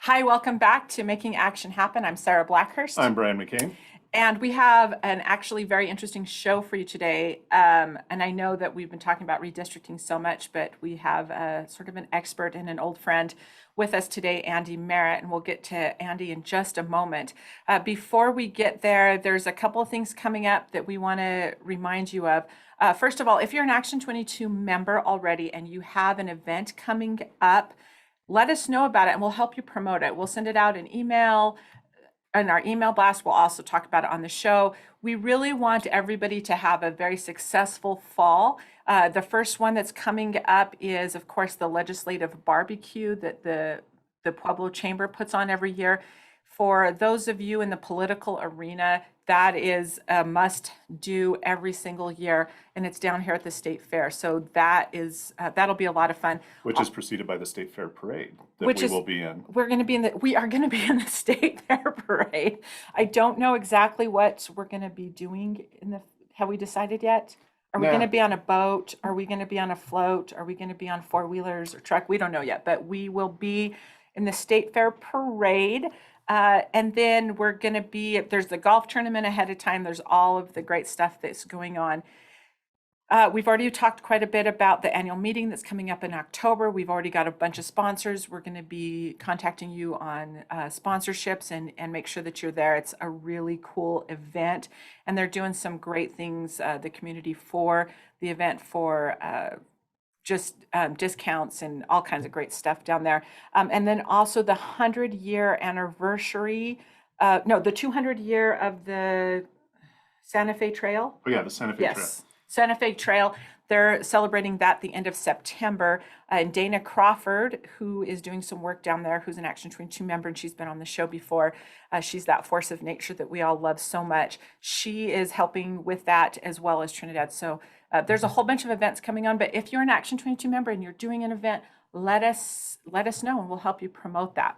Hi, welcome back to Making Action Happen. I'm Sarah Blackhurst. I'm Brian McCain. And we have an actually very interesting show for you today. And I know that we've been talking about redistricting so much, but we have a sort of an expert and an old friend with us today, Andy Merritt, and we'll get to Andy in just a moment. Before we get there, there's a couple of things coming up that we want to remind you of. First of all, if you're an Action 22 member already and you have an event coming up, let us know about it and we'll help you promote it. We'll send it out in email, in our email blast. We'll also talk about it on the show. We really want everybody to have a very successful fall. The first one that's coming up is, of course, the legislative barbecue that the Pueblo Chamber puts on every year. For those of you in the political arena, that is a must do every single year, and it's down here at the State Fair. So that is that'll be a lot of fun. Which is preceded by the State Fair Parade that Which we is- will be in. We are going to be in the State Fair Parade. I don't know exactly what we're going to be doing have we decided yet? Are we No. going to be on a boat? Are we going to be on a float? Are we going to be on four-wheelers or truck? We don't know yet, but we will be in the State Fair Parade. And then we're going to be, there's the golf tournament ahead of time. There's all of the great stuff that's going on. We've already talked quite a bit about the annual meeting that's coming up in October. We've already got a bunch of sponsors. We're going to be contacting you on sponsorships and make sure that you're there. It's a really cool event, and they're doing some great things, the community for the event, for just discounts and all kinds of great stuff down there. And then also the 100-year anniversary, the 200 year of the Santa Fe Trail. Oh yeah, the Santa Fe Trail. Yes, Santa Fe Trail. They're celebrating that the end of September. And Dana Crawford, who is doing some work down there, who's an Action 22 member, and she's been on the show before. She's that force of nature that we all love so much. She is helping with that as well as Trinidad. So there's a whole bunch of events coming on. But if you're an Action 22 member and you're doing an event, let us know and we'll help you promote that.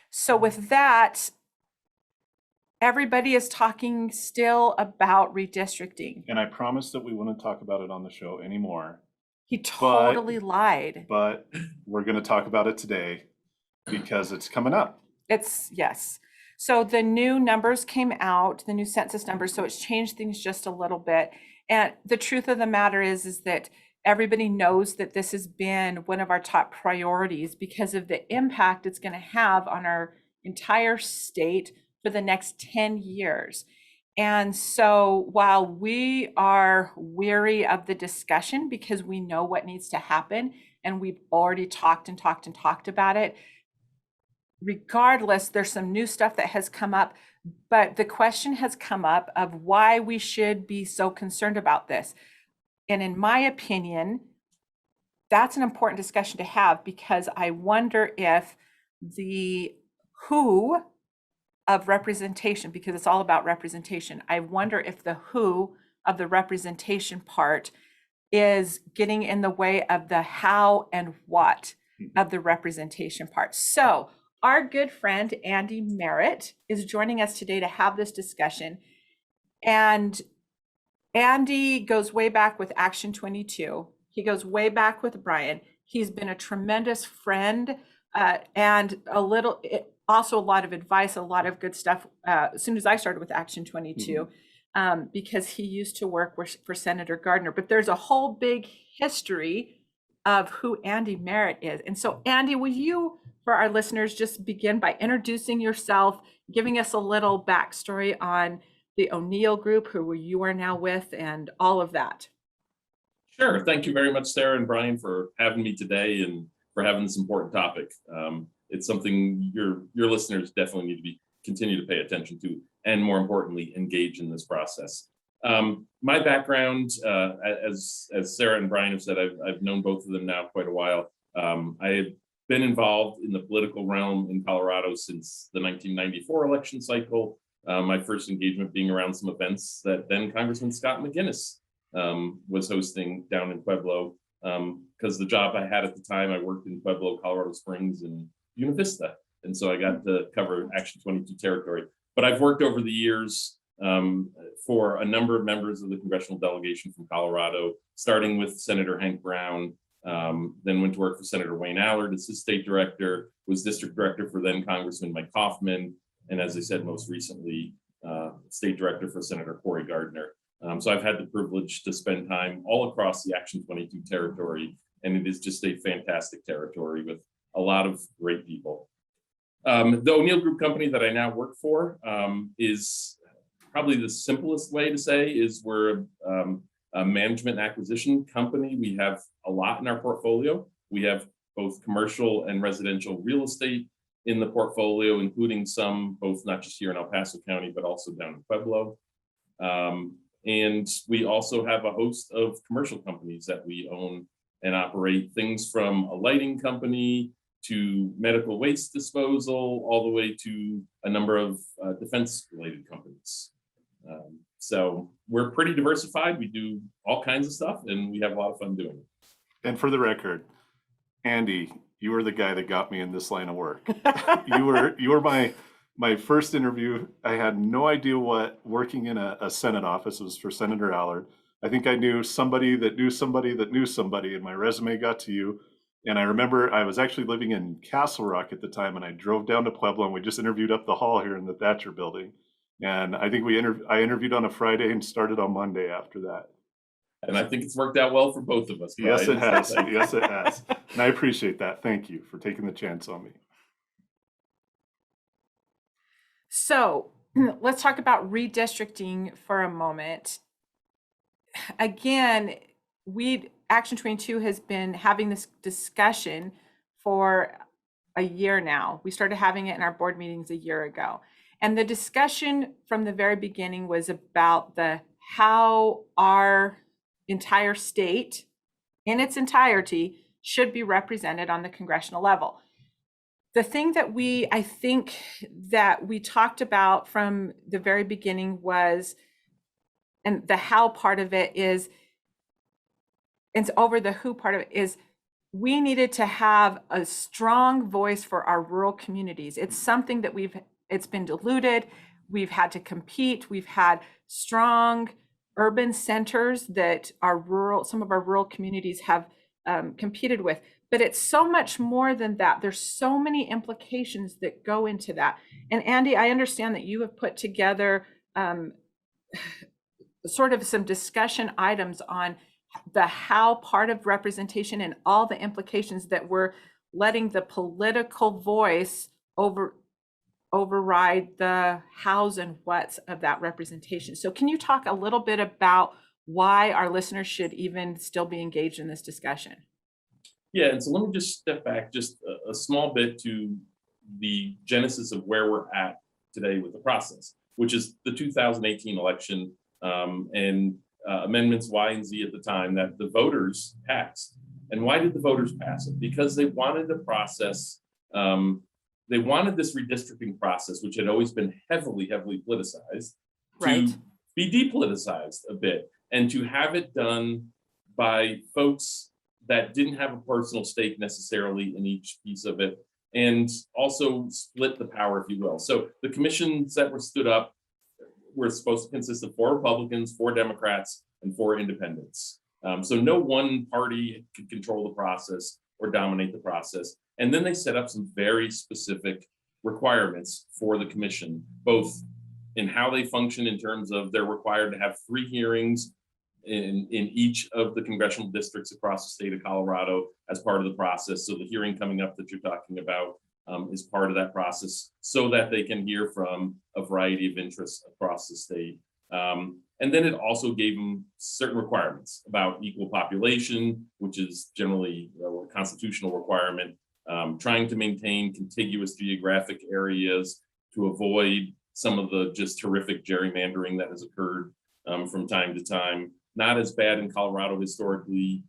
So with that, everybody is talking still about redistricting. And I promised that we wouldn't talk about it on the show anymore. He totally lied. But we're going to talk about it today because it's coming up. Yes. So the new numbers came out, the new census numbers, so it's changed things just a little bit. And the truth of the matter is that everybody knows that this has been one of our top priorities because of the impact it's going to have on our entire state for the next 10 years. And so while we are weary of the discussion because we know what needs to happen and we've already talked about it, regardless, there's some new stuff that has come up, but the question has come up of why we should be so concerned about this. And in my opinion, that's an important discussion to have because I wonder if the who of representation, because it's all about representation, I wonder if the who of the representation part is getting in the way of the how and what of the representation part. So our good friend, Andy Merritt, is joining us today to have this discussion. And Andy goes way back with Action 22. He goes way back with Brian. He's been a tremendous friend and also a lot of advice, a lot of good stuff as soon as I started with Action 22, because he used to work for Senator Gardner. But there's a whole big history of who Andy Merritt is. And so, Andy, will you, for our listeners, just begin by introducing yourself, giving us a little backstory on the O'Neill Group, who you are now with, and all of that? Sure. Thank you very much, Sarah and Brian, for having me today and for having this important topic. It's something your listeners definitely need to continue to pay attention to, and more importantly, engage in this process. My background, as Sarah and Brian have said, I've known both of them now quite a while. I have been involved in the political realm in Colorado since the 1994 election cycle. My first engagement being around some events that then Congressman Scott McGinnis was hosting down in Pueblo, because the job I had at the time, I worked in Pueblo, Colorado Springs, and Buena Vista. And so I got to cover Action 22 territory. But I've worked over the years for a number of members of the congressional delegation from Colorado, starting with Senator Hank Brown, then went to work for Senator Wayne Allard as his state director, was district director for then Congressman Mike Hoffman, and as I said, most recently, state director for Senator Cory Gardner. So I've had the privilege to spend time all across the Action 22 territory, and it is just a fantastic territory with a lot of great people. The O'Neill Group company that I now work for is probably the simplest way to say is we're a management acquisition company. We have a lot in our portfolio. We have both commercial and residential real estate in the portfolio, including some both not just here in El Paso County, but also down in Pueblo. And we also have a host of commercial companies that we own and operate, things from a lighting company to medical waste disposal, all the way to a number of defense-related companies. So we're pretty diversified. We do all kinds of stuff, and we have a lot of fun doing it. And for the record, Andy, you were the guy that got me in this line of work. You were my first interview. I had no idea what working in a Senate office was for Senator Allard. I think I knew somebody that knew somebody that knew somebody, and my resume got to you. And I remember I was actually living in Castle Rock at the time, and I drove down to Pueblo, and we just interviewed up the hall here in the Thatcher building. And I think I interviewed on a Friday and started on Monday after that. And I think it's worked out well for both of us. Yes, Brian. it has. Yes, it has. And I appreciate that. Thank you for taking the chance on me. So let's talk about redistricting for a moment. Again, Action 22 has been having this discussion for a year now. We started having it in our board meetings a year ago. And the discussion from the very beginning was about how our entire state in its entirety should be represented on the congressional level. The thing that I think that we talked about from the very beginning was, and the how part of it is, and over the who part of it is, we needed to have a strong voice for our rural communities. It's something that it's been diluted. We've had to compete. We've had strong urban centers that some of our rural communities have competed with, but it's so much more than that. There's so many implications that go into that. And Andy, I understand that you have put together sort of some discussion items on the how part of representation and all the implications that we're letting the political voice override the hows and whats of that representation. So can you talk a little bit about why our listeners should even still be engaged in this discussion? Yeah, and so let me just step back just a small bit to the genesis of where we're at today with the process, which is the 2018 election and amendments Y and Z at the time that the voters passed. And why did the voters pass it? Because they wanted the process, they wanted this redistricting process, which had always been heavily politicized, Right. to be depoliticized a bit and to have it done by folks that didn't have a personal stake necessarily in each piece of it, and also split the power, if you will. So the commissions that were stood up were supposed to consist of 4 Republicans, 4 Democrats, and 4 independents. So no one party could control the process or dominate the process. And then they set up some very specific requirements for the commission, both in how they function in terms of they're required to have 3 hearings in each of the congressional districts across the state of Colorado as part of the process. So the hearing coming up that you're talking about is part of that process so that they can hear from a variety of interests across the state. And then it also gave them certain requirements about equal population, which is generally a constitutional requirement, trying to maintain contiguous geographic areas to avoid some of the just horrific gerrymandering that has occurred from time to time. Not as bad in Colorado historically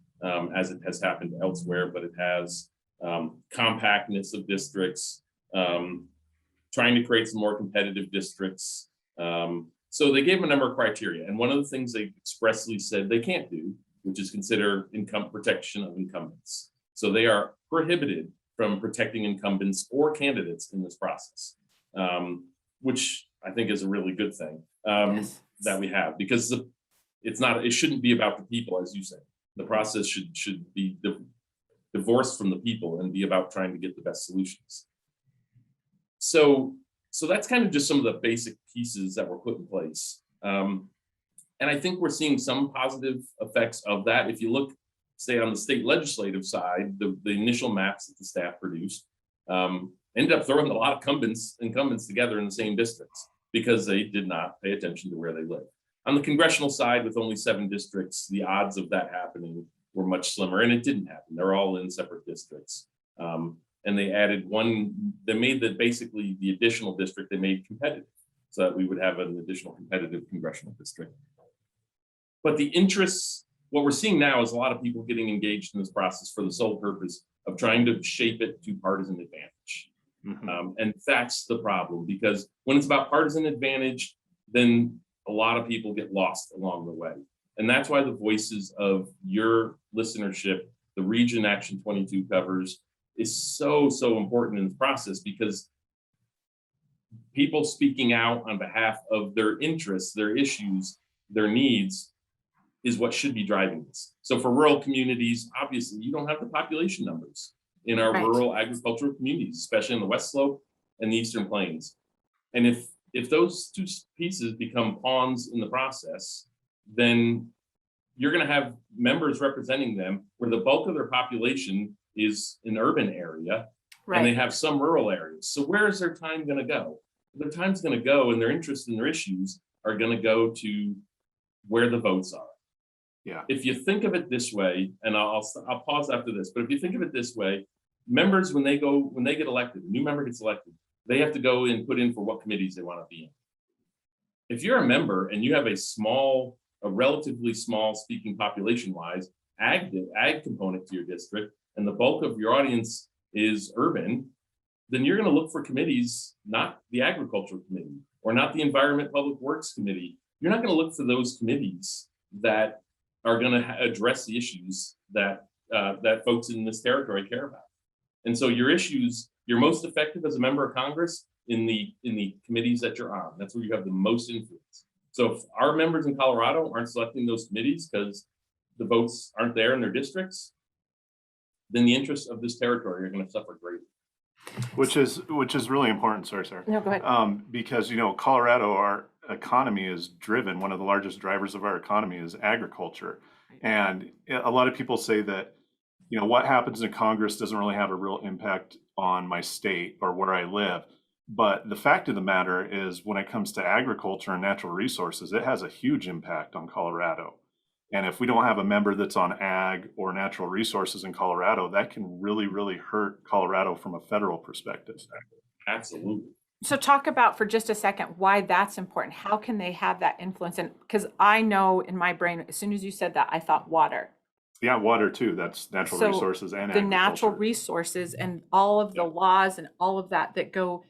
as it has happened elsewhere, but it has compactness of districts, trying to create some more competitive districts. So they gave them a number of criteria. And one of the things they expressly said they can't do, which is consider income protection of incumbents. So they are prohibited from protecting incumbents or candidates in this process, which I think is a really good thing Yes. that we have, because it shouldn't be about the people, as you say. The process should be divorced from the people and be about trying to get the best solutions. So that's kind of just some of the basic pieces that were put in place. And I think we're seeing some positive effects of that. If you look, say, on the state legislative side, the initial maps that the staff produced ended up throwing a lot of incumbents together in the same districts because they did not pay attention to where they live. On the congressional side, with only 7 districts, the odds of that happening were much slimmer, and it didn't happen. They're all in separate districts. And they added they made basically the additional district, they made competitive so that we would have an additional competitive congressional district. But the interests, what we're seeing now is a lot of people getting engaged in this process for the sole purpose of trying to shape it to partisan advantage. Mhm. And that's the problem, because when it's about partisan advantage, then a lot of people get lost along the way. And that's why the voices of your listenership, the region Action 22 covers, is so important in this process, because people speaking out on behalf of their interests, their issues, their needs is what should be driving this. So for rural communities, obviously, you don't have the population numbers in our Right. rural agricultural communities, especially in the West Slope and the Eastern Plains. And if those two pieces become pawns in the process, then you're going to have members representing them where the bulk of their population is an urban area, and they Right. have some rural areas. So where is their time going to go? Their time's going to go, and their interests and their issues are going to go to where the votes are. Yeah. If you think of it this way, and I'll pause after this, but if you think of it this way, members, when they get elected, a new member gets elected, they have to go and put in for what committees they want to be in. If you're a member and you have a relatively small, speaking population-wise, ag component to your district, and the bulk of your audience is urban, then you're going to look for committees, not the agricultural committee or not the environment public works committee. You're not going to look for those committees that are going to address the issues that folks in this territory care about. And so your issues, you're most effective as a member of Congress in the committees that you're on. That's where you have the most influence. So if our members in Colorado aren't selecting those committees because the votes aren't there in their districts, then the interests of this territory are going to suffer greatly. Which is really important. Sorry. No, go ahead. Because, Colorado, our economy is driven, one of the largest drivers of our economy is agriculture. And a lot of people say that, what happens in Congress doesn't really have a real impact on my state or where I live. But the fact of the matter is, when it comes to agriculture and natural resources, it has a huge impact on Colorado. And if we don't have a member that's on ag or natural resources in Colorado, that can really, really hurt Colorado from a federal perspective. Absolutely. So talk about for just a second why that's important. How can they have that influence? And because I know in my brain, as soon as you said that, I thought water. Yeah, water too. That's natural So resources and the natural agriculture. resources and all of the Yep. laws and all of that go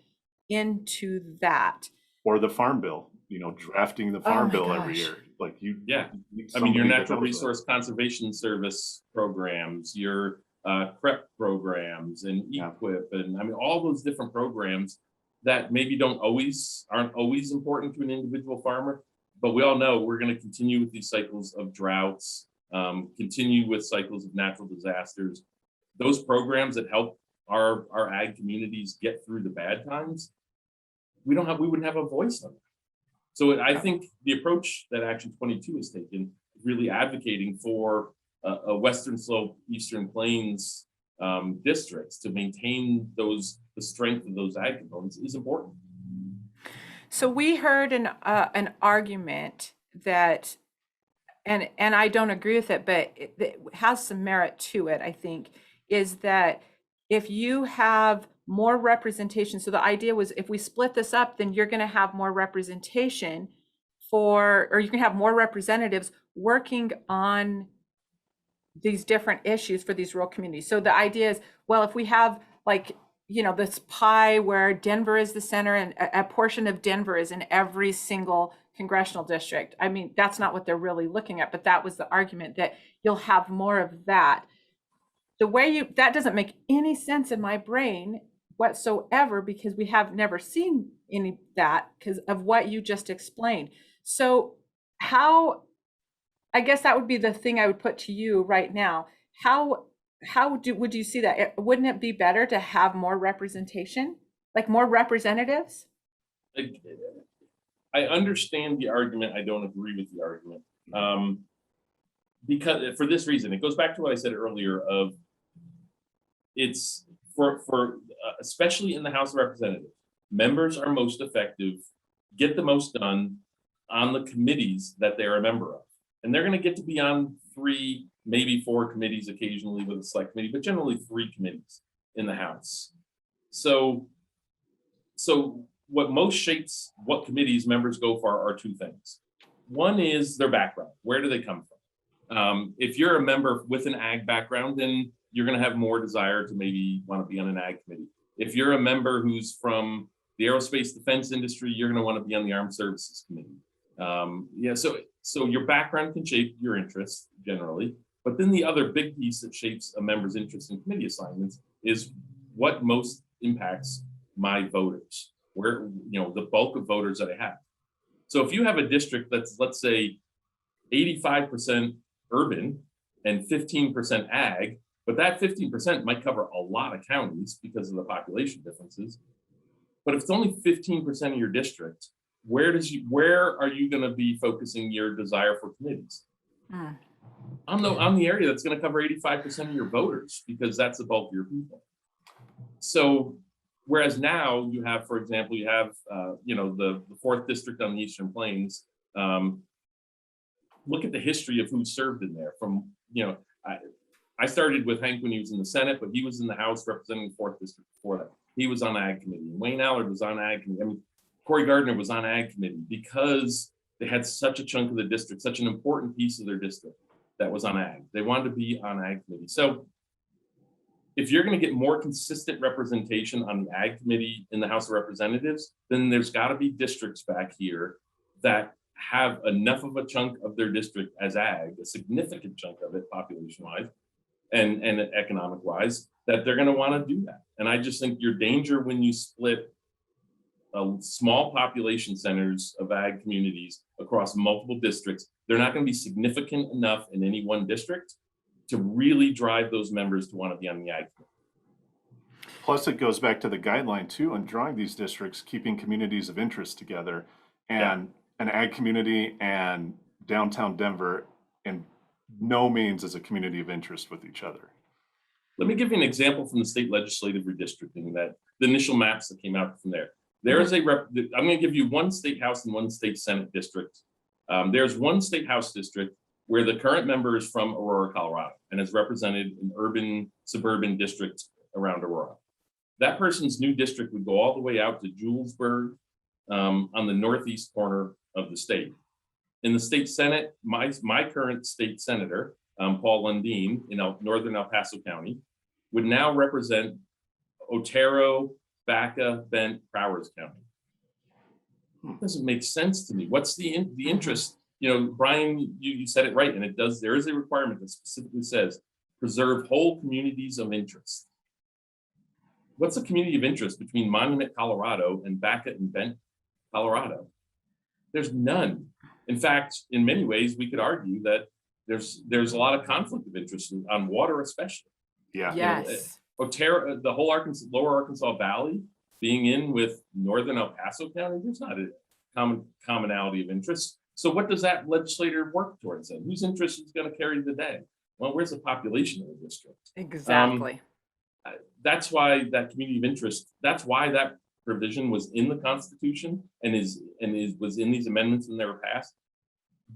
into that. Or the Farm Bill, drafting the Farm my Bill every gosh. year. Like Yeah. need I mean, your somebody that Natural knows Resource Conservation Service programs, your CREP programs, and Yeah. EQIP, and I mean, all those different programs that maybe aren't always important to an individual farmer, but we all know we're going to continue with these cycles of droughts, continue with cycles of natural disasters. Those programs that help our ag communities get through the bad times, we wouldn't have a voice on that. So I think the approach that Action 22 has taken, really advocating for a Western Slope, Eastern Plains districts to maintain the strength of those ag components, is important. So we heard an argument that, and I don't agree with it, but it has some merit to it, I think, is that if you have more representation, so the idea was if we split this up, then you're going to have more representation or you can have more representatives working on these different issues for these rural communities. So the idea is, well, if we have this pie where Denver is the center and a portion of Denver is in every single congressional district. I mean, that's not what they're really looking at, but that was the argument, that you'll have more of that. That doesn't make any sense in my brain whatsoever, because we have never seen any of that because of what you just explained. So I guess that would be the thing I would put to you right now. How would you see that? Wouldn't it be better to have more representation, like more representatives? I understand the argument. I don't agree with the argument. Because for this reason, it goes back to what I said earlier of it's for especially in the House of Representatives, members are most effective, get the most done on the committees that they're a member of. And they're going to get to be on 3, maybe 4 committees occasionally with a select committee, but generally 3 committees in the House. So what most shapes what committees members go for are 2 things. One is their background. Where do they come from? If you're a member with an ag background, then you're going to have more desire to maybe want to be on an ag committee. If you're a member who's from the aerospace defense industry, you're going to want to be on the armed services committee. Yeah, so your background can shape your interests generally, but then the other big piece that shapes a member's interest in committee assignments is what most impacts my voters, where, the bulk of voters that I have. So if you have a district that's, let's say, 85% urban and 15% ag, but that 15% might cover a lot of counties because of the population differences. But if it's only 15% of your district, where are you going to be focusing your desire for committees? On the area that's going to cover 85% of your voters, because that's the bulk of your people. So whereas now you have, for example, the 4th district on the Eastern Plains. Look at the history of who served in there. From I started with Hank when he was in the Senate, but he was in the House representing the 4th district before that. He was on Ag Committee. Wayne Allard was on Ag Committee. I mean, Corey Gardner was on Ag Committee because they had such a chunk of the district, such an important piece of their district that was on Ag. They wanted to be on Ag Committee. So if you're going to get more consistent representation on the Ag Committee in the House of Representatives, then there's got to be districts back here that have enough of a chunk of their district as ag, a significant chunk of it population-wise and economic-wise, that they're going to want to do that. And I just think your danger when you split small population centers of ag communities across multiple districts, they're not going to be significant enough in any one district to really drive those members to want to be on the ag committee. Plus, it goes back to the guideline too on drawing these districts, keeping communities of interest together, and an ag community and downtown Denver in no means is a community of interest with each other. Let me give you an example from the state legislative redistricting, that the initial maps that came out from there. There is I'm going to give you one state house and one state senate district. There's one state house district where the current member is from Aurora, Colorado, and has represented an urban suburban district around Aurora. That person's new district would go all the way out to Julesburg on the northeast corner of the state. In the state senate, my current state senator, Paul Lundeen in northern El Paso County, would now represent Otero, Baca, Bent, Prowers County. It doesn't make sense to me. What's the interest? Brian, you said it right, and it does. There is a requirement that specifically says preserve whole communities of interest. What's a community of interest between Monument, Colorado, and Baca and Bent, Colorado? There's none. In fact, in many ways, we could argue that there's a lot of conflict of interest on water, especially. Yeah. Yes. Otero, the whole lower Arkansas Valley being in with northern El Paso County, there's not a commonality of interest. So what does that legislator work towards then? Whose interest is going to carry the day? Well, where's the population of the district? Exactly. That's why that community of interest, that's why that provision was in the Constitution and was in these amendments when they were passed,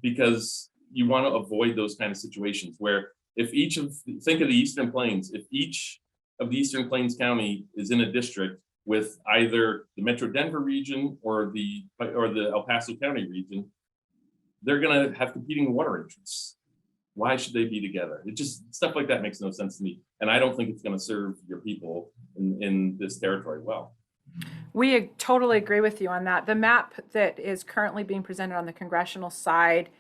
because you want to avoid those kind of situations where think of the Eastern Plains, if each of the Eastern Plains County is in a district with either the Metro Denver region or the El Paso County region, they're going to have competing water interests. Why should they be together? It just, stuff like that makes no sense to me. And I don't think it's going to serve your people in this territory well. We totally agree with you on that. The map that is currently being presented on the congressional side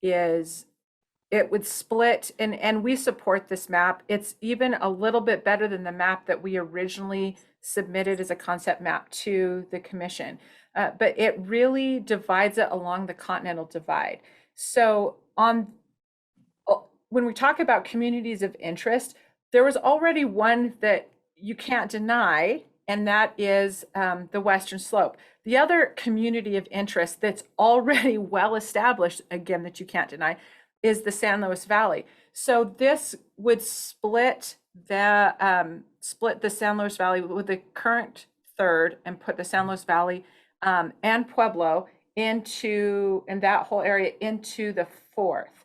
it would split, and we support this map. It's even a little bit better than the map that we originally submitted as a concept map to the commission. But it really divides it along the continental divide. So when we talk about communities of interest, there was already one that you can't deny, and that is the Western Slope. The other community of interest that's already well established, again, that you can't deny, is the San Luis Valley. So this would split the San Luis Valley with the current third and put the San Luis Valley and Pueblo into, and that whole area into the fourth.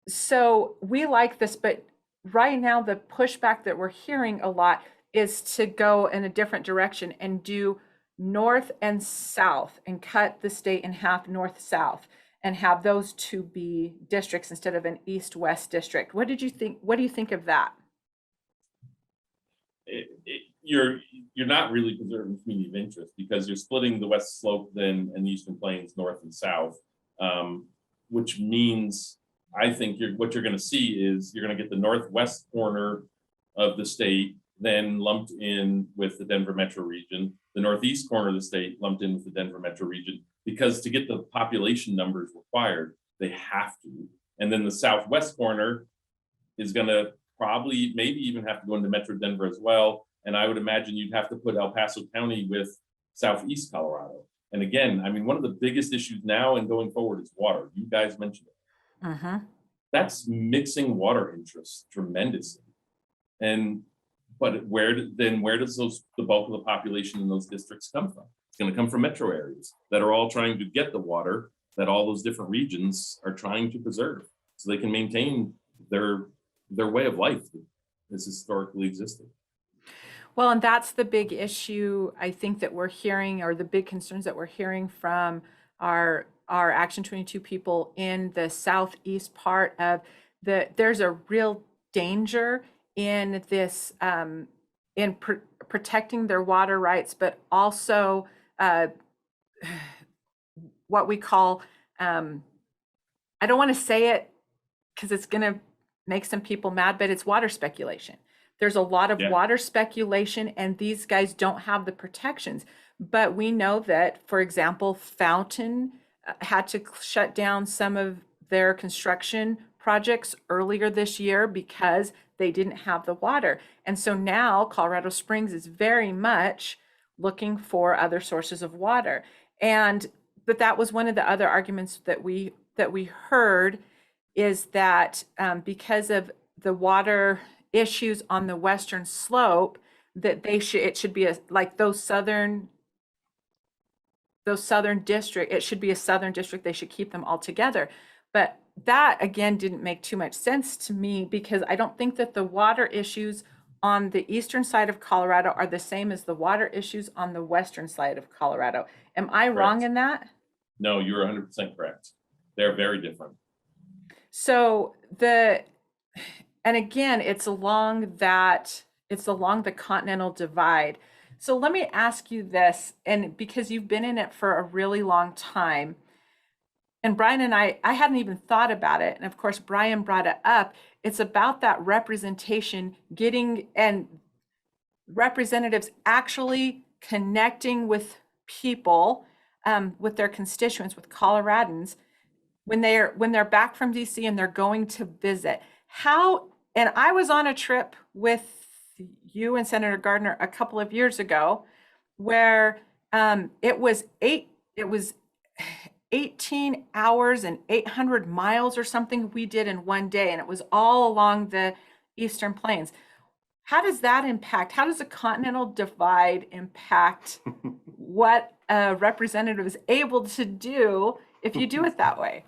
So we like this, but right now the pushback that we're hearing a lot is to go in a different direction and do north and south and cut the state in half, north south, and have those two be districts instead of an east-west district. What did you think? What do you think of that? You're not really preserving community of interest, because you're splitting the West Slope then and the Eastern Plains north and south, which means I think what you're going to see is you're going to get the northwest corner of the state then lumped in with the Denver metro region, the northeast corner of the state lumped in with the Denver metro region, because to get the population numbers required, they have to. And then the southwest corner is going to probably maybe even have to go into Metro Denver as well. And I would imagine you'd have to put El Paso County with Southeast Colorado. And again, I mean, one of the biggest issues now and going forward is water. You guys mentioned it. Mm-hmm. That's mixing water interests tremendously. But where does the bulk of the population in those districts come from? It's going to come from metro areas that are all trying to get the water that all those different regions are trying to preserve, so they can maintain their way of life that has historically existed. Well, and that's the big issue I think that we're hearing, or the big concerns that we're hearing from our Action 22 people in the southeast part of there's a real danger in this, protecting their water rights, but also what we call, I don't want to say it because it's going to make some people mad, but it's water speculation. There's a lot of water speculation, and these guys don't have the protections. But we know that, for example, Fountain had to shut down some of their construction projects earlier this year because they didn't have the water. And so now Colorado Springs is very much looking for other sources of water. But that was one of the other arguments that we heard, is that because of the water issues on the Western Slope, that it should be like those southern district, it should be a southern district. They should keep them all together. But that again didn't make too much sense to me, because I don't think that the water issues on the eastern side of Colorado are the same as the water issues on the western side of Colorado. Am I wrong in that? No, you're 100% correct. They're very different. So and again, it's along the Continental Divide. So let me ask you this, and because you've been in it for a really long time, and Brian and I hadn't even thought about it. And of course, Brian brought it up. It's about that representation, and representatives actually connecting with people, with their constituents, with Coloradans, when they're back from DC and they're going to visit. And I was on a trip with you and Senator Gardner a couple of years ago, where it was 18 hours and 800 miles or something we did in one day, and it was all along the Eastern Plains. How does that impact? How does the Continental Divide impact what a representative is able to do if you do it that way?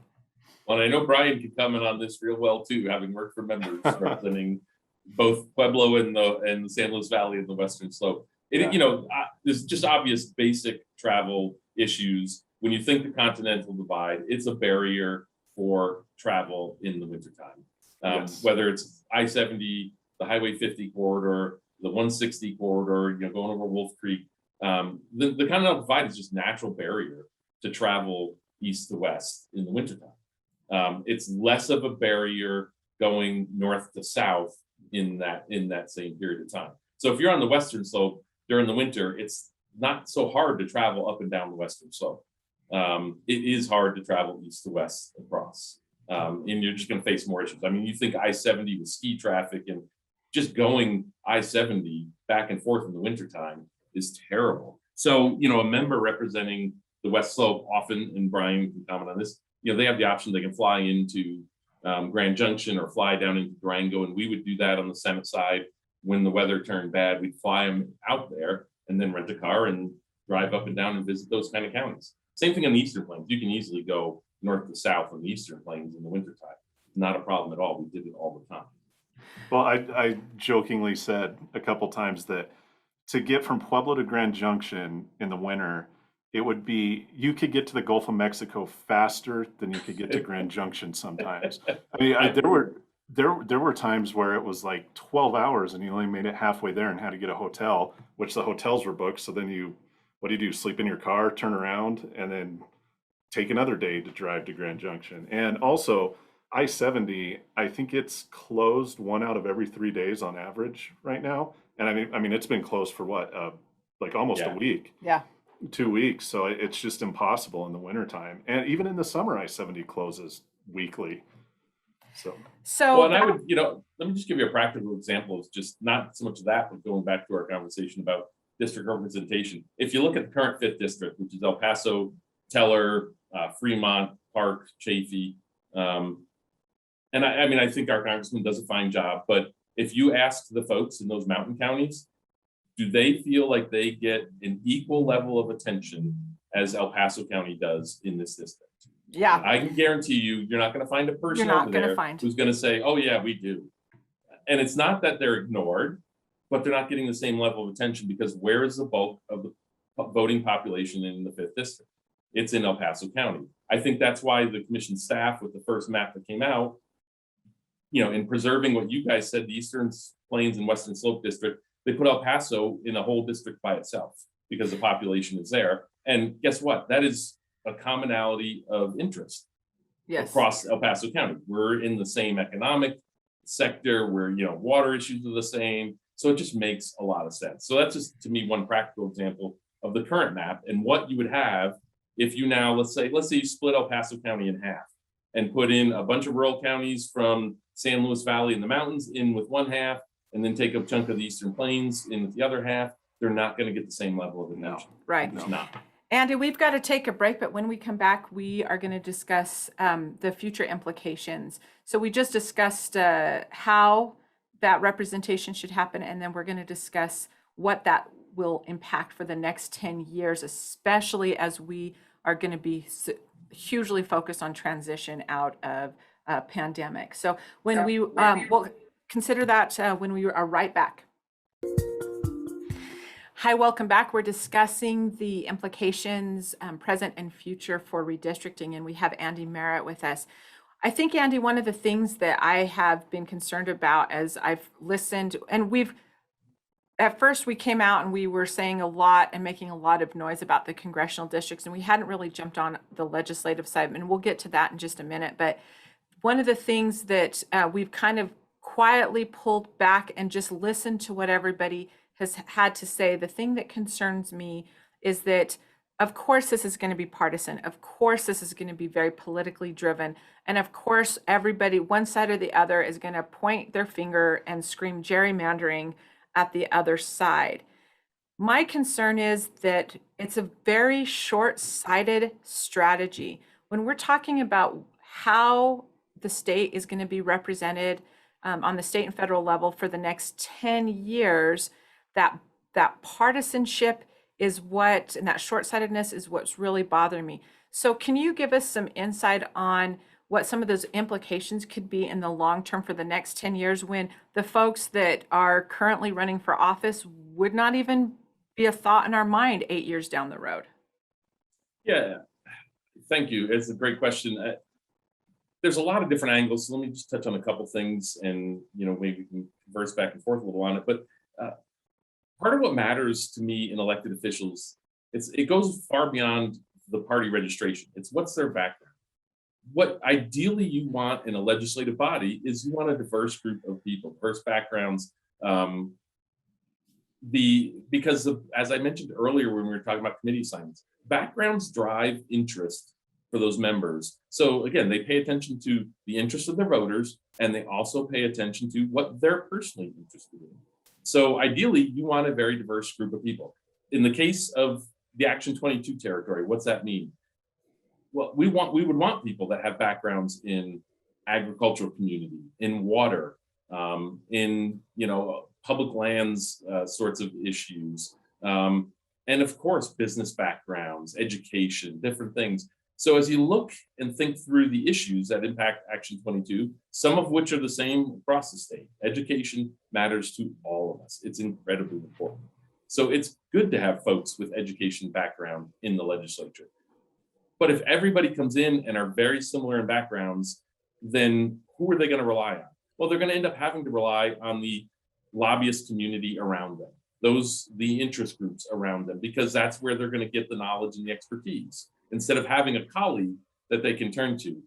Well, I know Brian can comment on this real well too, having worked for members representing both Pueblo and the San Luis Valley and the Western Slope. There's just obvious basic travel issues. When you think the Continental Divide, it's a barrier for travel in the wintertime. Whether it's I-70, the Highway 50 corridor, the 160 corridor, going over Wolf Creek, the Continental Divide is just a natural barrier to travel east to west in the wintertime. It's less of a barrier going north to south in that same period of time. So if you're on the Western Slope during the winter, it's not so hard to travel up and down the Western Slope. It is hard to travel east to west across. and you're just going to face more issues. I mean, you think I-70 with ski traffic and just going I-70 back and forth in the wintertime is terrible. So, a member representing the West Slope often, and Brian can comment on this, they have the option, they can fly into Grand Junction or fly down into Durango, and we would do that on the Senate side. When the weather turned bad, we'd fly them out there and then rent a car and drive up and down and visit those kind of counties. Same thing on the Eastern Plains. You can easily go north to south on the Eastern Plains in the wintertime. Not a problem at all. We did it all the time. Well, I jokingly said a couple times that to get from Pueblo to Grand Junction in the winter, it would be, you could get to the Gulf of Mexico faster than you could get to Grand Junction sometimes. I mean, there were times where it was like 12 hours and you only made it halfway there and had to get a hotel, which the hotels were booked. So then what do? Sleep in your car, turn around, and then take another day to drive to Grand Junction. And also, I-70, I think it's closed 1 out of every 3 days on average right now. And I mean, it's been closed for what, like almost a week. Yeah. 2 weeks. So it's just impossible in the wintertime. And even in the summer, I-70 closes weekly. So well, and I would, let me just give you a practical example of just not so much of that, but going back to our conversation about district representation. If you look at the current 5th district, which is El Paso, Teller, Fremont, Park, Chaffee, and I mean, I think our congressman does a fine job, but if you ask the folks in those mountain counties, do they feel like they get an equal level of attention as El Paso County does in this district? Yeah. I can guarantee you're not going to find a person over there who's going to say, oh yeah, we do. And it's not that they're ignored, but they're not getting the same level of attention because where is the bulk of the voting population in the 5th district? It's in El Paso County. I think that's why the commission staff with the first map that came out, in preserving what you guys said, the Eastern Plains and Western Slope district, they put El Paso in a whole district by itself because the population is there. And guess what? That is a commonality of interest across El Paso County. We're in the same economic sector where, water issues are the same. So it just makes a lot of sense. So that's just, to me, one practical example of the current map and what you would have if you now, let's say you split El Paso County in half and put in a bunch of rural counties from San Luis Valley and the mountains in with one half, and then take a chunk of the Eastern Plains in with the other half. They're not going to get the same level of attention. No, right. It's not. Andy, we've got to take a break, but when we come back, we are going to discuss the future implications. So we just discussed how that representation should happen, and then we're going to discuss what that will impact for the next 10 years, especially as we are going to be hugely focused on transition out of pandemic. So when we'll consider that when we are right back. Hi, welcome back. We're discussing the implications, present and future for redistricting, and we have Andy Merritt with us. I think, Andy, one of the things that I have been concerned about as I've listened, and at first we came out and we were saying a lot and making a lot of noise about the congressional districts, and we hadn't really jumped on the legislative side, and we'll get to that in just a minute. But one of the things that we've kind of quietly pulled back and just listened to what everybody has had to say, the thing that concerns me is that, of course, this is going to be partisan. Of course, this is going to be very politically driven. And of course, everybody, one side or the other, is going to point their finger and scream gerrymandering at the other side. My concern is that it's a very short-sighted strategy. When we're talking about how the state is going to be represented on the state and federal level for the next 10 years, that partisanship is what, and that short-sightedness is what's really bothering me. So can you give us some insight on what some of those implications could be in the long term for the next 10 years when the folks that are currently running for office would not even be a thought in our mind 8 years down the road? Yeah, thank you. It's a great question. There's a lot of different angles. So let me just touch on a couple things and, maybe we can converse back and forth a little on it. But part of what matters to me in elected officials, it goes far beyond the party registration. It's what's their background. What ideally you want in a legislative body is you want a diverse group of people, diverse backgrounds. Because as I mentioned earlier when we were talking about committee assignments, backgrounds drive interest for those members. So again, they pay attention to the interests of their voters, and they also pay attention to what they're personally interested in. So ideally, you want a very diverse group of people. In the case of the Action 22 territory, what's that mean? Well, we would want people that have backgrounds in agricultural community, in water, in public lands sorts of issues, and of course business backgrounds, education, different things. So as you look and think through the issues that impact Action 22, some of which are the same across the state, education matters to all of us. It's incredibly important. So it's good to have folks with education background in the legislature. But if everybody comes in and are very similar in backgrounds, then who are they going to rely on? Well, they're going to end up having to rely on the lobbyist community around them, the interest groups around them, because that's where they're going to get the knowledge and the expertise, instead of having a colleague that they can turn to.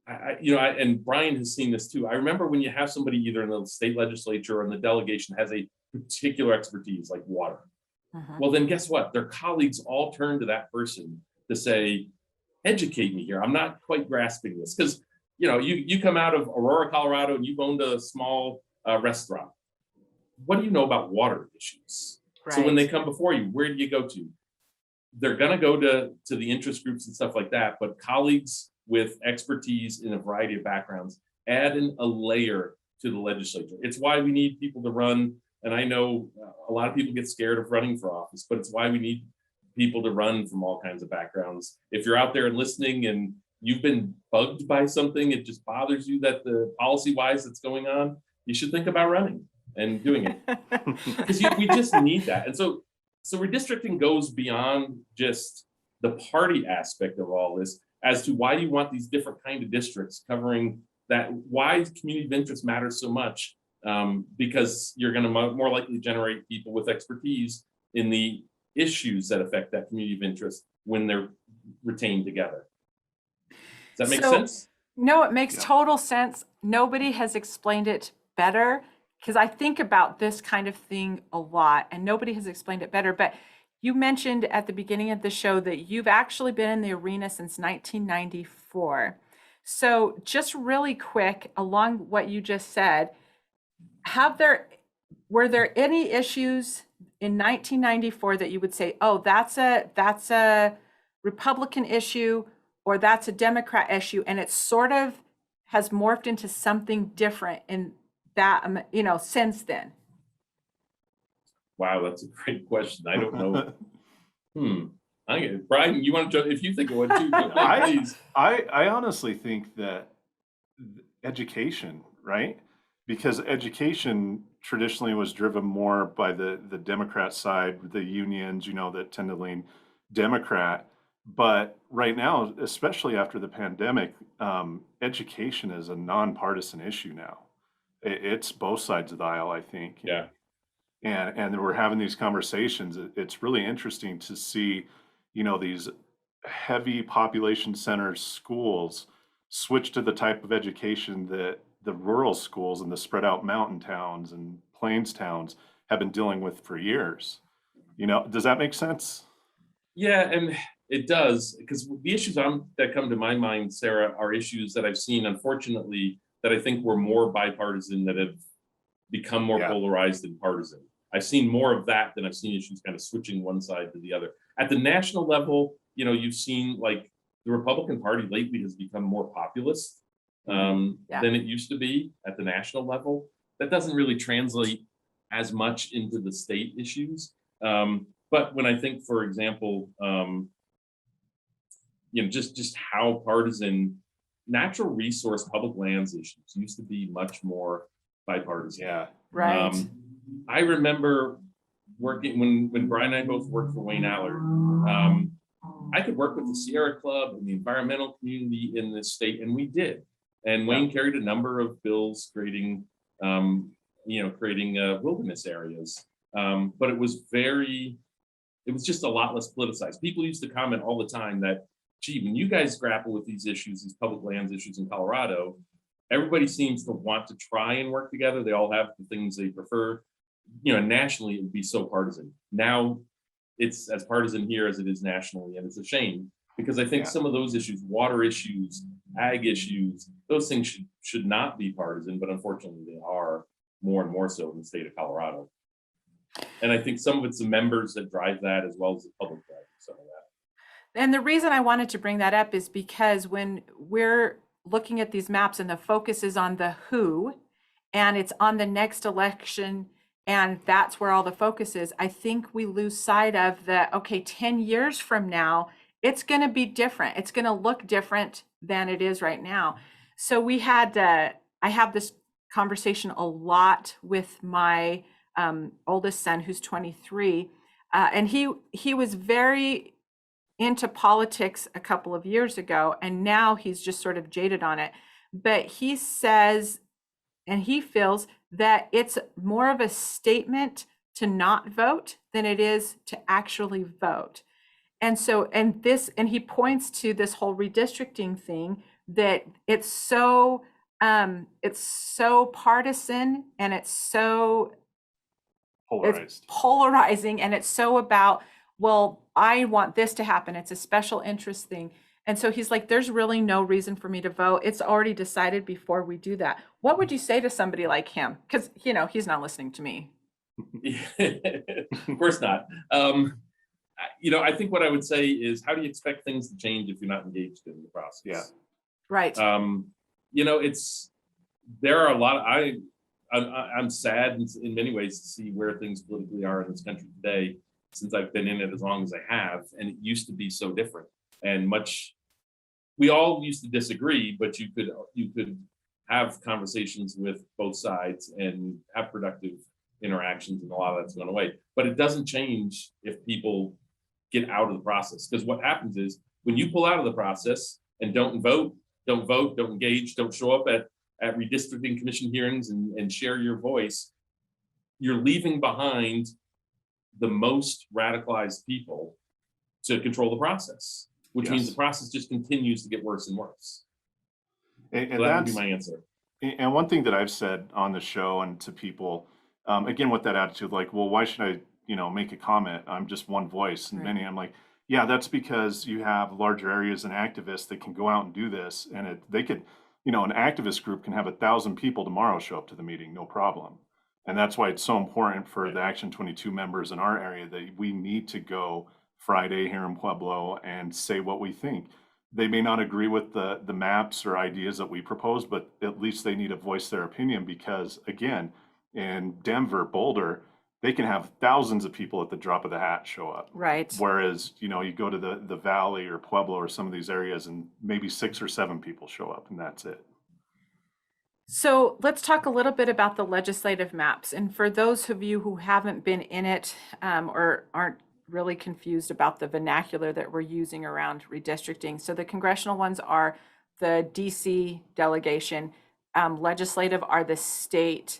And Brian has seen this too. I remember when you have somebody either in the state legislature or in the delegation has a particular expertise like water. Well, then guess what? Their colleagues all turn to that person to say, educate me here. I'm not quite grasping this. Because you come out of Aurora, Colorado, and you've owned a small restaurant. What do you know about water issues? Right. So when they come before you, where do you go to? They're going to go to the interest groups and stuff like that, but colleagues with expertise in a variety of backgrounds add in a layer to the legislature. It's why we need people to run, and I know a lot of people get scared of running for office, but it's why we need people to run from all kinds of backgrounds. If you're out there and listening and you've been bugged by something, it just bothers you that the policy-wise that's going on, you should think about running and doing it. Because we just need that. And so redistricting goes beyond just the party aspect of all this as to why you want these different kind of districts covering that, why community of interest matters so much, because you're going to more likely generate people with expertise in the issues that affect that community of interest when they're retained together. Does that make sense? No, it makes total sense. Nobody has explained it better, because I think about this kind of thing a lot and nobody has explained it better. But you mentioned at the beginning of the show that you've actually been in the arena since 1994. So just really quick, along what you just said, were there any issues in 1994 that you would say, oh, that's a Republican issue or that's a Democrat issue, and it sort of has morphed into something different in that, since then? Wow, that's a great question. I don't know. Brian, you want to jump if you think of one too? Please. I honestly think that education, right? Because education traditionally was driven more by the Democrat side, the unions, that tend to lean Democrat. But right now, especially after the pandemic, education is a nonpartisan issue now. It's both sides of the aisle, I think. Yeah. And we're having these conversations. It's really interesting to see, these heavy population center schools switch to the type of education that the rural schools and the spread out mountain towns and plains towns have been dealing with for years. Does that make sense? Yeah, and it does, because the issues that come to my mind, Sarah, are issues that I've seen, unfortunately, that I think were more bipartisan, that have become more polarized and partisan. I've seen more of that than I've seen issues kind of switching one side to the other. At the national level, you've seen like the Republican Party lately has become more populist than it used to be at the national level. That doesn't really translate as much into the state issues. But when I think, for example, just how partisan natural resource public lands issues used to be much more bipartisan. Yeah. Right. I remember working when Brian and I both worked for Wayne Allard. I could work with the Sierra Club and the environmental community in this state, and we did. And Wayne carried a number of bills creating wilderness areas. But it was just a lot less politicized. People used to comment all the time that, gee, when you guys grapple with these issues, these public lands issues in Colorado, everybody seems to want to try and work together. They all have the things they prefer. Nationally, it would be so partisan. Now it's as partisan here as it is nationally, and it's a shame. Because I think Yeah. some of those issues, water issues, ag issues, those things should not be partisan, but unfortunately they are more and more so in the state of Colorado. And I think some of it's the members that drive that as well as the public driving some of that. And the reason I wanted to bring that up is because when we're looking at these maps and the focus is on the who, and it's on the next election, and that's where all the focus is, I think we lose sight of the, okay, 10 years from now, it's going to be different. It's going to look different than it is right now. So we had, I have this conversation a lot with my oldest son, who's 23, and he was very into politics a couple of years ago, and now he's just sort of jaded on it. But he says, and he feels that it's more of a statement to not vote than it is to actually vote. And so, and he points to this whole redistricting thing, that it's so partisan, and it's Polarized. polarizing, and it's so about, well, I want this to happen. It's a special interest thing. And so he's like, there's really no reason for me to vote. It's already decided before we do that. What would you say to somebody like him? Because, he's not listening to me. Of course not. I think what I would say is, how do you expect things to change if you're not engaged in the process? Yeah. Right. There are a lot of, I'm sad in many ways to see where things politically are in this country today, since I've been in it as long as I have, and it used to be so different and we all used to disagree, but you could have conversations with both sides and have productive interactions, and a lot of that's gone away. But it doesn't change if people get out of the process, because what happens is, when you pull out of the process and don't vote, don't engage, don't show up at redistricting commission hearings and share your voice, you're leaving behind the most radicalized people to control the process, which means the process just continues to get worse and worse. And So that would be my answer. And one thing that I've said on the show and to people, again, with that attitude, like, well, why should I, make a comment? I'm just one voice. And many, I'm like, yeah, that's because you have larger areas and activists that can go out and do this. And they could, an activist group can have 1,000 people tomorrow show up to the meeting, no problem. And that's why it's so important for the Action 22 members in our area that we need to go Friday here in Pueblo and say what we think. They may not agree with the maps or ideas that we propose, but at least they need to voice their opinion, because again, in Denver, Boulder, they can have thousands of people at the drop of the hat show up. Right. Whereas, you go to the Valley or Pueblo or some of these areas and maybe 6 or 7 people show up, and that's it. So let's talk a little bit about the legislative maps. And for those of you who haven't been in it or aren't really confused about the vernacular that we're using around redistricting. So the congressional ones are the DC delegation. Legislative are the state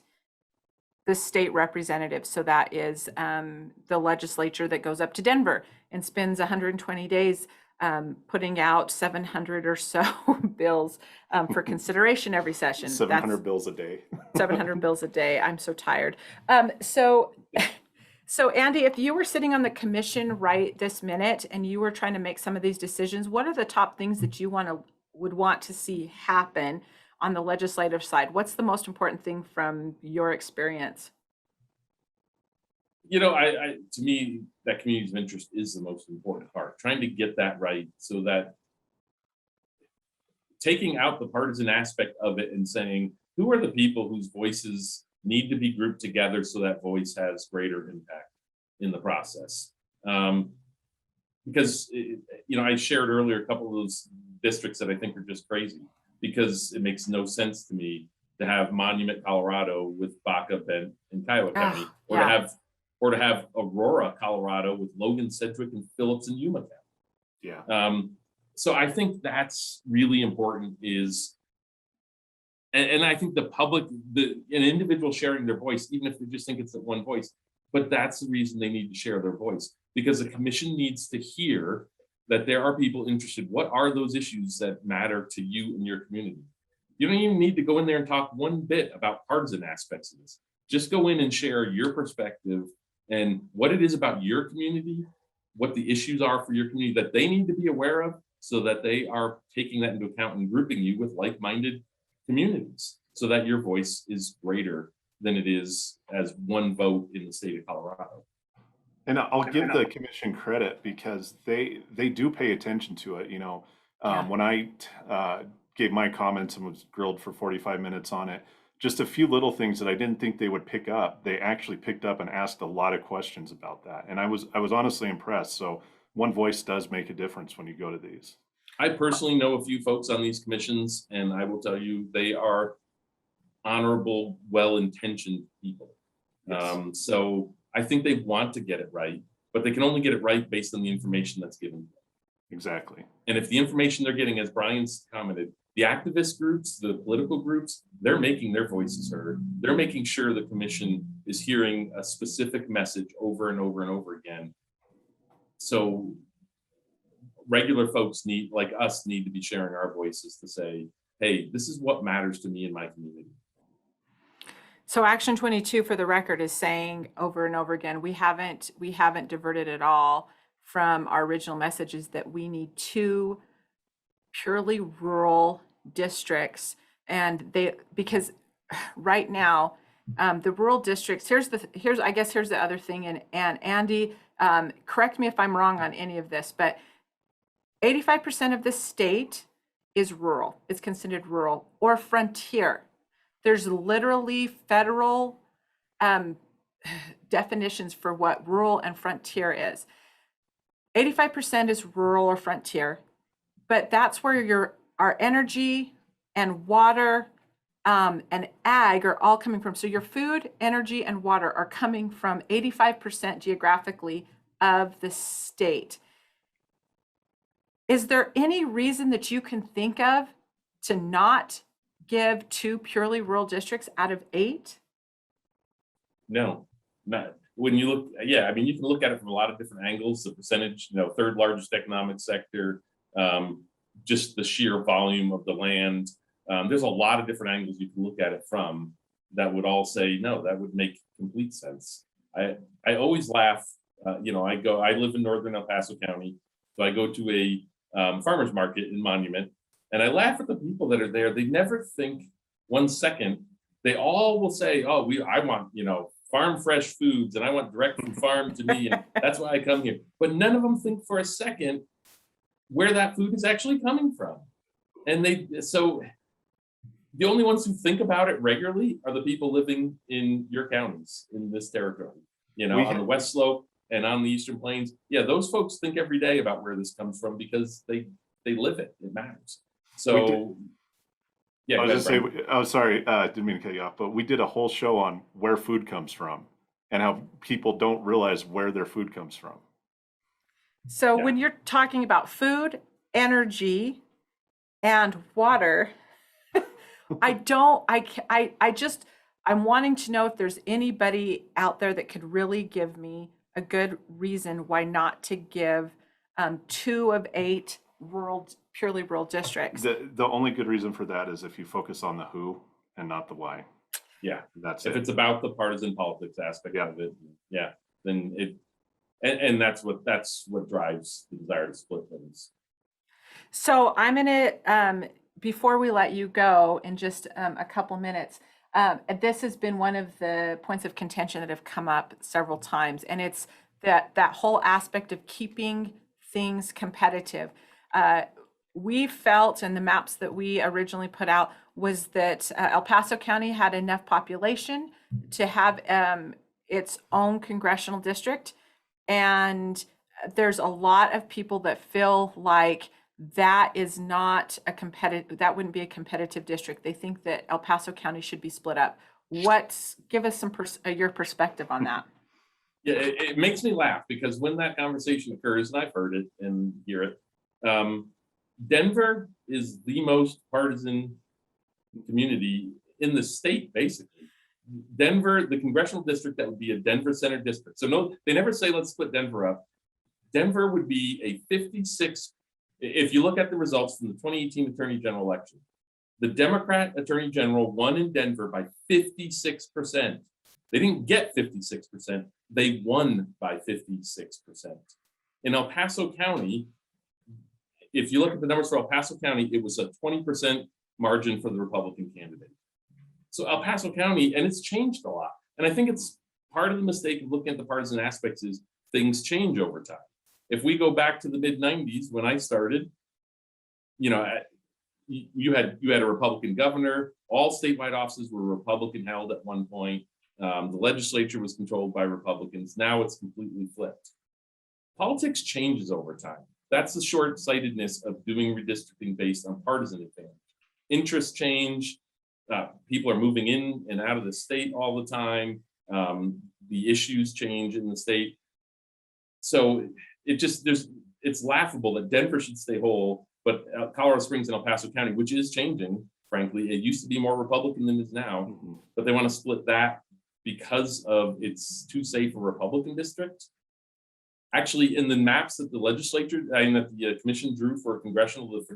representatives. So that is the legislature that goes up to Denver and spends 120 days putting out 700 or so bills for consideration every session. 700 bills a day. 700 bills a day. I'm so tired. So Andy, if you were sitting on the commission right this minute and you were trying to make some of these decisions, what are the top things that you would want to see happen on the legislative side? What's the most important thing from your experience? To me, that community's of interest is the most important part. Trying to get that right, so that taking out the partisan aspect of it and saying, who are the people whose voices need to be grouped together so that voice has greater impact in the process. Because, I shared earlier a couple of those districts that I think are just crazy, because it makes no sense to me to have Monument, Colorado with Baca, Bend, and Kiowa County, or to have Aurora, Colorado with Logan, Sedgwick, and Phillips and Yuma County. Yeah. So I think that's really important, and I think the public, an individual sharing their voice, even if they just think it's that one voice, but that's the reason they need to share their voice, because the commission needs to hear that there are people interested. What are those issues that matter to you and your community? You don't even need to go in there and talk one bit about partisan aspects of this. Just go in and share your perspective and what it is about your community, what the issues are for your community that they need to be aware of, so that they are taking that into account and grouping you with like-minded communities so that your voice is greater than it is as one vote in the state of Colorado. And I'll give the commission credit because they do pay attention to it. You know, Yeah. when I gave my comments and was grilled for 45 minutes on it, just a few little things that I didn't think they would pick up, they actually picked up and asked a lot of questions about that. And I was honestly impressed. So one voice does make a difference when you go to these. I personally know a few folks on these commissions, and I will tell you they are honorable, well-intentioned people. Yes. So I think they want to get it right, but they can only get it right based on the information that's given. Exactly. And if the information they're getting, as Brian's commented, the activist groups, the political groups, they're making their voices heard. They're making sure the commission is hearing a specific message over and over and over again. So regular folks like us need to be sharing our voices to say, hey, this is what matters to me in my community. So Action 22, for the record, is saying over and over again, we haven't diverted at all from our original messages that we need 2 purely rural districts, and because right now the rural districts, here's the other thing, and Andy, correct me if I'm wrong on any of this, but 85% of the state is rural. It's considered rural or frontier. There's literally federal definitions for what rural and frontier is. 85% is rural or frontier, but that's where our energy and water and ag are all coming from. So your food, energy, and water are coming from 85% geographically of the state. Is there any reason that you can think of to not give 2 purely rural districts out of 8? No, not when you look. Yeah, I mean, you can look at it from a lot of different angles. The percentage, 3rd largest economic sector, just the sheer volume of the land. There's a lot of different angles you can look at it from that would all say, no, that would make complete sense. I always laugh. I live in northern El Paso County, so I go to a farmer's market in Monument, and I laugh at the people that are there. They never think 1 second. They all will say, oh, I want, farm fresh foods, and I want direct from farm to me, and that's why I come here. But none of them think for a second where that food is actually coming from. And so the only ones who think about it regularly are the people living in your counties, in this territory, on the West Slope and on the Eastern Plains. Yeah, those folks think every day about where this comes from because they live it. It matters. So yeah, I was just saying, oh, sorry, didn't mean to cut you off, but we did a whole show on where food comes from and how people don't realize where their food comes from. So when you're talking about food, energy, and water, I'm wanting to know if there's anybody out there that could really give me a good reason why not to give 2 of 8 purely rural districts. The only good reason for that is if you focus on the who and not the why. Yeah, that's if it's about the partisan politics aspect of it, then and that's what drives the desire to split things. So I'm gonna before we let you go in just a couple minutes, this has been one of the points of contention that have come up several times, and it's that whole aspect of keeping things competitive. We felt, in the maps that we originally put out, was that El Paso County had enough population to have its own congressional district, and there's a lot of people that feel like that is not that wouldn't be a competitive district. They think that El Paso County should be split up. Give us some your perspective on that. Yeah, it makes me laugh because when that conversation occurs, and I've heard it and hear it, Denver is the most partisan community in the state, basically. Denver, the congressional district, that would be a Denver Center district. So no, they never say, let's split Denver up. Denver would be a 56, if you look at the results from the 2018 Attorney General election, the Democrat Attorney General won in Denver by 56%. They didn't get 56%, they won by 56%. In El Paso County, if you look at the numbers for El Paso County, it was a 20% margin for the Republican candidate. So El Paso County, and it's changed a lot. And I think it's part of the mistake of looking at the partisan aspects is things change over time. If we go back to the mid 90s when I started, you know, you had a Republican governor. All statewide offices were Republican held at one point. The legislature was controlled by Republicans. Now it's completely flipped. Politics changes over time. That's the short-sightedness of doing redistricting based on partisan advantage. Interests change. People are moving in and out of the state all the time. The issues change in the state. So it's laughable that Denver should stay whole, but Colorado Springs and El Paso County, which is changing, frankly, it used to be more Republican than it is now, but they want to split that because of it's too safe a Republican district. Actually, in the maps that the legislature and that the commission drew for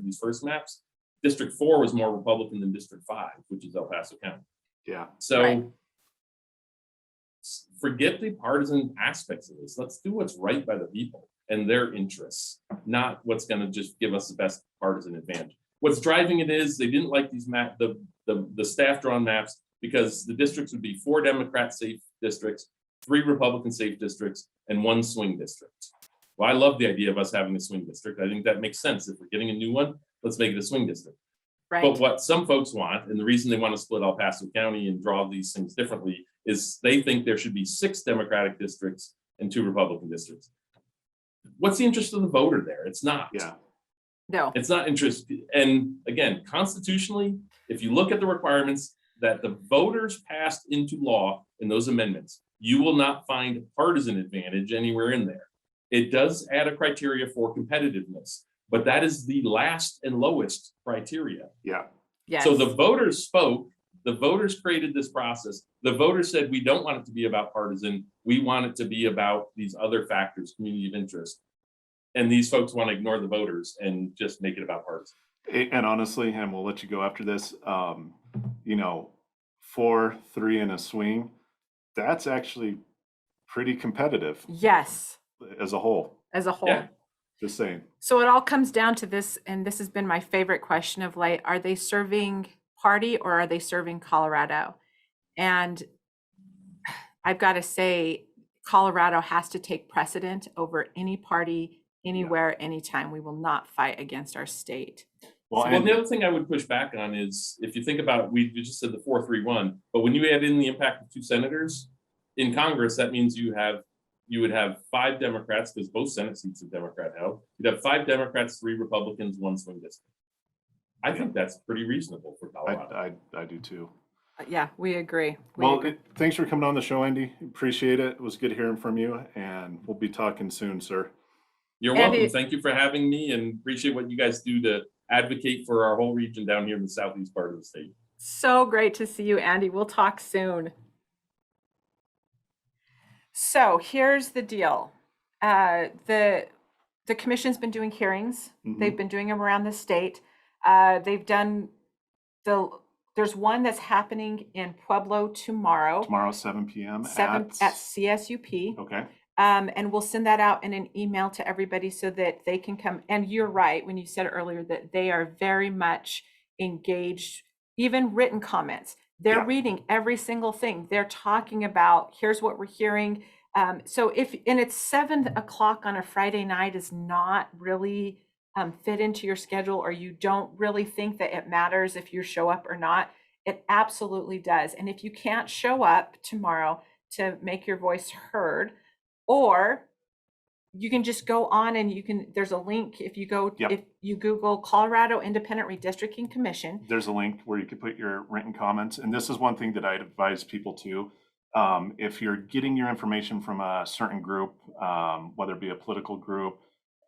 these first maps, District 4 was more Republican than District 5, which is El Paso County. Yeah. So Right. Forget the partisan aspects of this. Let's do what's right by the people and their interests, not what's going to just give us the best partisan advantage. What's driving it is they didn't like these the staff drawn maps because the districts would be 4 Democrat safe districts, 3 Republican safe districts, and 1 swing district. Well, I love the idea of us having a swing district. I think that makes sense. If we're getting a new one, let's make it a swing district. Right. But what some folks want, and the reason they want to split El Paso County and draw these things differently, is they think there should be 6 Democratic districts and 2 Republican districts. What's the interest of the voter there? It's not. Yeah. No. It's not interest. And again, constitutionally, if you look at the requirements that the voters passed into law in those amendments, you will not find partisan advantage anywhere in there. It does add a criteria for competitiveness, but that is the last and lowest criteria. Yeah. Yes. So the voters spoke, the voters created this process. The voters said, we don't want it to be about partisan. We want it to be about these other factors, community of interest. And these folks want to ignore the voters and just make it about partisan. And honestly, and we'll let you go after this, 4, 3 in a swing, that's actually pretty competitive Yes, as a whole. as a whole. Yeah. Just saying. So it all comes down to this, and this has been my favorite question of late. Are they serving party or are they serving Colorado? And I've got to say, Colorado has to take precedent over any party, anywhere, anytime. We will not fight against our state. Well, Well, the other thing I would push back on is if you think about, we just said the 4-3-1, but when you add in the impact of 2 senators in Congress, that means you would have 5 Democrats, because both Senate seats are Democrat held. You'd have 5 Democrats, 3 Republicans, 1 swing district. I think that's pretty reasonable for Colorado. I do too. Yeah, we agree. Thanks for coming on the show, Andy. Appreciate it. It was good hearing from you, and we'll be talking soon, sir. You're Andy- welcome. Thank you for having me, and appreciate what you guys do to advocate for our whole region down here in the southeast part of the state. So great to see you, Andy. We'll talk soon. So here's the deal. The commission's been doing hearings. They've been doing them around the state. They've done there's one that's happening in Pueblo tomorrow. Tomorrow, 7 p.m. 7 at CSUP. Okay. And we'll send that out in an email to everybody so that they can come. And you're right when you said earlier that they are very much engaged, even written comments. They're reading every single thing. They're talking about, here's what we're hearing. So it's 7 o'clock on a Friday night is not really fit into your schedule, or you don't really think that it matters if you show up or not, it absolutely does. And if you can't show up tomorrow to make your voice heard, or you can just go on and there's a link if you go, if you Google Colorado Independent Redistricting Commission. There's a link where you can put your written comments. And this is one thing that I'd advise people to. If you're getting your information from a certain group, whether it be a political group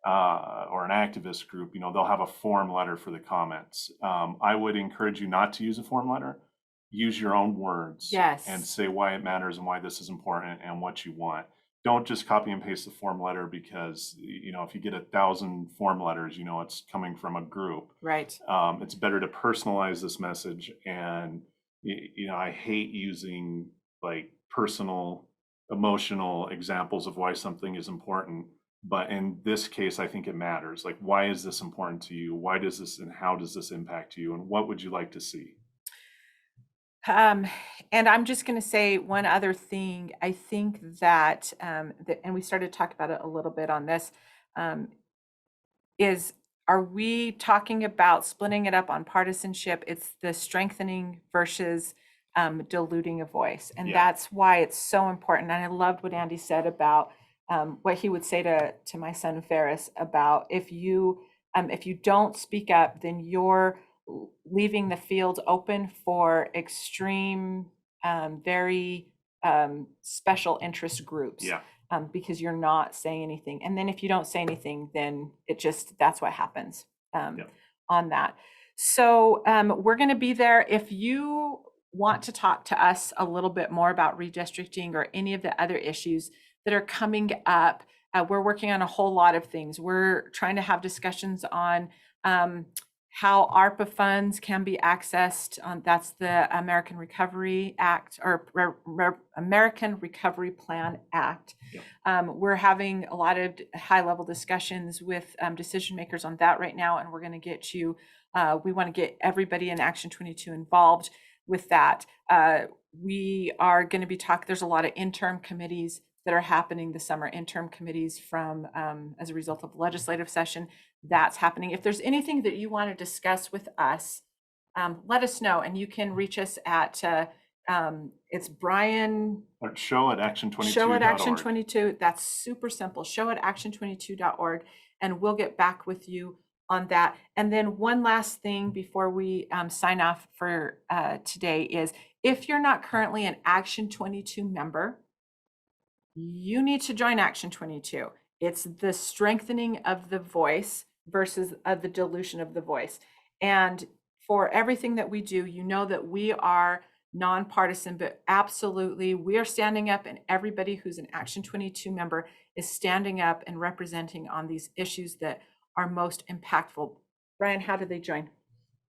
or an activist group, they'll have a form letter for the comments. I would encourage you not to use a form letter. Use your own words. Yes. And say why it matters and why this is important and what you want. Don't just copy and paste the form letter because, if you get 1,000 form letters, it's coming from a group. Right. It's better to personalize this message. And, I hate using like personal, emotional examples of why something is important. But in this case, I think it matters. Like, why is this important to you? Why does this and how does this impact you? And what would you like to see? And I'm just going to say one other thing. I think that, and we started to talk about it a little bit on this, is are we talking about splitting it up on partisanship? It's the strengthening versus diluting a voice. And Yeah. that's why it's so important. And I loved what Andy said about what he would say to my son Ferris about if you don't speak up, then you're leaving the field open for extreme, very special interest groups. Yeah. Because you're not saying anything. And then if you don't say anything, then that's what happens on that. So we're going to be there. If you want to talk to us a little bit more about redistricting or any of the other issues that are coming up, we're working on a whole lot of things. We're trying to have discussions on how ARPA funds can be accessed. That's the American Recovery Act or American Recovery Plan Act. Yeah. We're having a lot of high-level discussions with decision makers on that right now, and we're going to get you. We want to get everybody in Action 22 involved with that. We are going to be talking. There's a lot of interim committees that are happening this summer, interim committees from as a result of legislative session. That's happening. If there's anything that you want to discuss with us, let us know, and you can reach us at it's Brian. Show at action22.org. Show at Action 22. That's super simple. Show at action22.org, and we'll get back with you on that. And then one last thing before we sign off for today is if you're not currently an Action 22 member, you need to join Action 22. It's the strengthening of the voice versus the dilution of the voice. And for everything that we do, you know that we are nonpartisan, but absolutely we are standing up, and everybody who's an Action 22 member is standing up and representing on these issues that are most impactful. Brian, how do they join?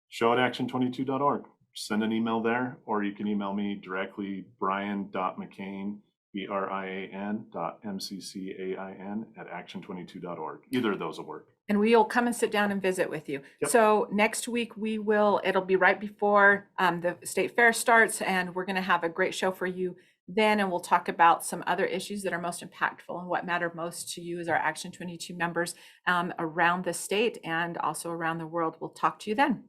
Show at action22.org. Send an email there, or you can email me directly, brian.mccain, brian.mccain@action22.org. Either of those will work. And we'll come and sit down and visit with you. Yep. So next week it'll be right before the state fair starts, and we're going to have a great show for you then, and we'll talk about some other issues that are most impactful and what matter most to you as our Action 22 members around the state and also around the world. We'll talk to you then.